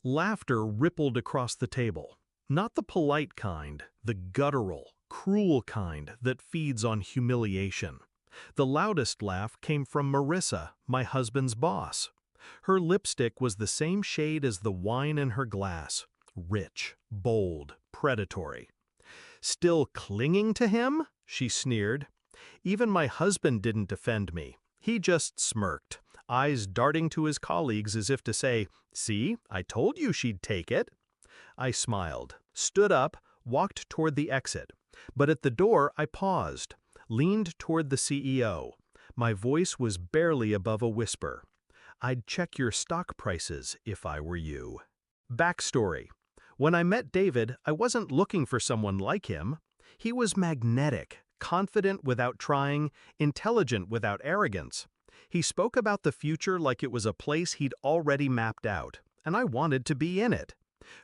Laughter rippled across the table. Not the polite kind, the guttural, cruel kind that feeds on humiliation. The loudest laugh came from Marissa, my husband's boss. Her lipstick was the same shade as the wine in her glass. Rich, bold, predatory. "Still clinging to him?" she sneered. Even my husband didn't defend me. He just smirked, eyes darting to his colleagues as if to say, "See, I told you she'd take it." I smiled, stood up, walked toward the exit. But at the door I paused, leaned toward the CEO. My voice was barely above a whisper. "I'd check your stock prices if I were you." Backstory. When I met David, I wasn't looking for someone like him. He was magnetic, confident without trying, intelligent without arrogance. He spoke about the future like it was a place he'd already mapped out, and I wanted to be in it.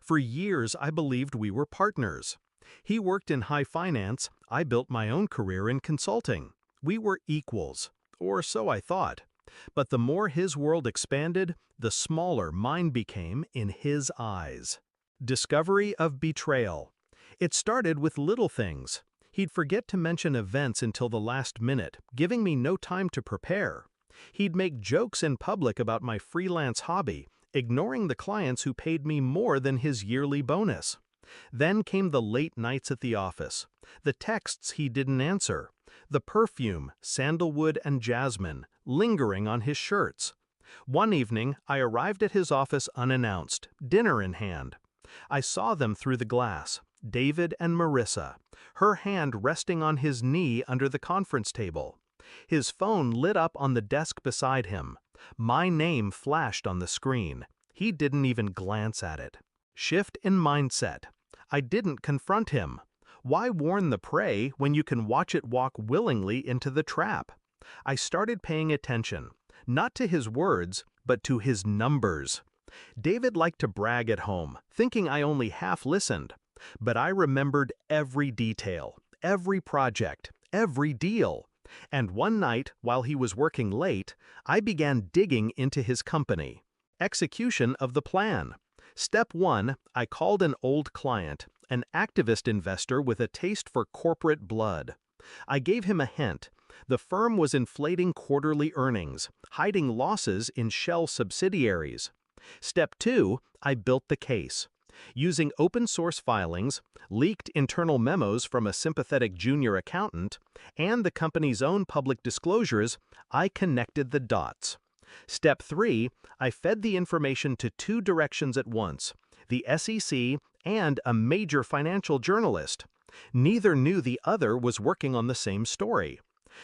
For years, I believed we were partners. He worked in high finance, I built my own career in consulting. We were equals, or so I thought. But the more his world expanded, the smaller mine became in his eyes. Discovery of betrayal. It started with little things. He'd forget to mention events until the last minute, giving me no time to prepare. He'd make jokes in public about my freelance hobby, ignoring the clients who paid me more than his yearly bonus. Then came the late nights at the office, the texts he didn't answer, the perfume, sandalwood and jasmine, lingering on his shirts. One evening, I arrived at his office unannounced, dinner in hand. I saw them through the glass, David and Marissa, her hand resting on his knee under the conference table. His phone lit up on the desk beside him. My name flashed on the screen. He didn't even glance at it. Shift in mindset. I didn't confront him. Why warn the prey when you can watch it walk willingly into the trap? I started paying attention, not to his words, but to his numbers. David liked to brag at home, thinking I only half listened. But I remembered every detail, every project, every deal. And one night, while he was working late, I began digging into his company. Execution of the plan. Step 1, I called an old client, an activist investor with a taste for corporate blood. I gave him a hint. The firm was inflating quarterly earnings, hiding losses in shell subsidiaries. Step 2, I built the case. Using open-source filings, leaked internal memos from a sympathetic junior accountant, and the company's own public disclosures, I connected the dots. Step 3, I fed the information to two directions at once, the SEC and a major financial journalist. Neither knew the other was working on the same story.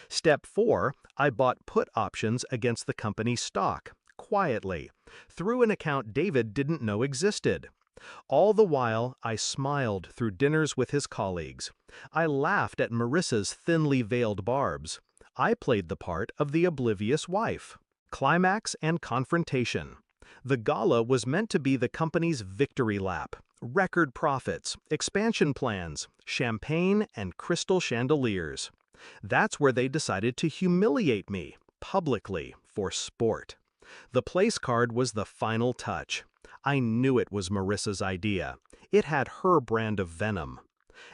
Step 4, I bought put options against the company's stock, quietly, through an account David didn't know existed. All the while, I smiled through dinners with his colleagues. I laughed at Marissa's thinly veiled barbs. I played the part of the oblivious wife. Climax and confrontation. The gala was meant to be the company's victory lap. Record profits, expansion plans, champagne, and crystal chandeliers. That's where they decided to humiliate me, publicly, for sport. The place card was the final touch. I knew it was Marissa's idea. It had her brand of venom.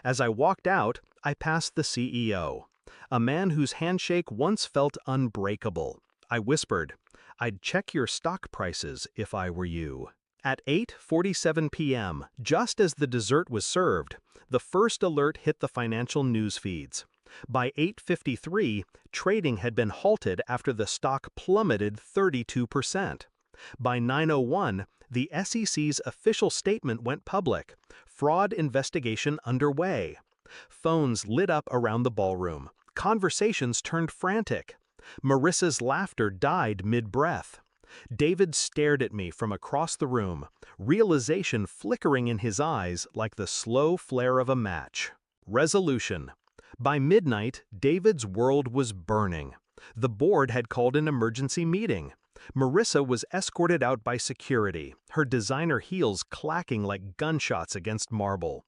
As I walked out, I passed the CEO, a man whose handshake once felt unbreakable. I whispered, "I'd check your stock prices if I were you." At 8:47 p.m., just as the dessert was served, the first alert hit the financial news feeds. By 8:53, trading had been halted after the stock plummeted 32%. By 9:01, the SEC's official statement went public. Fraud investigation underway. Phones lit up around the ballroom. Conversations turned frantic. Marissa's laughter died mid-breath. David stared at me from across the room, realization flickering in his eyes like the slow flare of a match. Resolution. By midnight, David's world was burning. The board had called an emergency meeting. Marissa was escorted out by security, her designer heels clacking like gunshots against marble.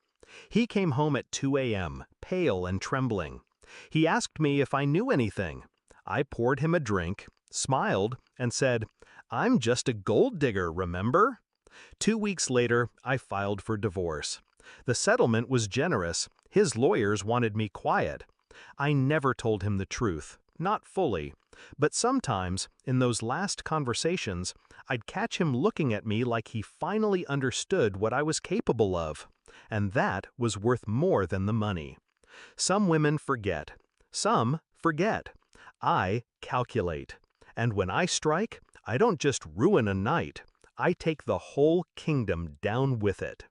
He came home at 2 a.m., pale and trembling. He asked me if I knew anything. I poured him a drink, smiled, and said, "I'm just a gold digger, remember?" 2 weeks later, I filed for divorce. The settlement was generous. His lawyers wanted me quiet. I never told him the truth, not fully. But sometimes, in those last conversations, I'd catch him looking at me like he finally understood what I was capable of. And that was worth more than the money. Some women forget. Some forget. I calculate. And when I strike, I don't just ruin a night. I take the whole kingdom down with it.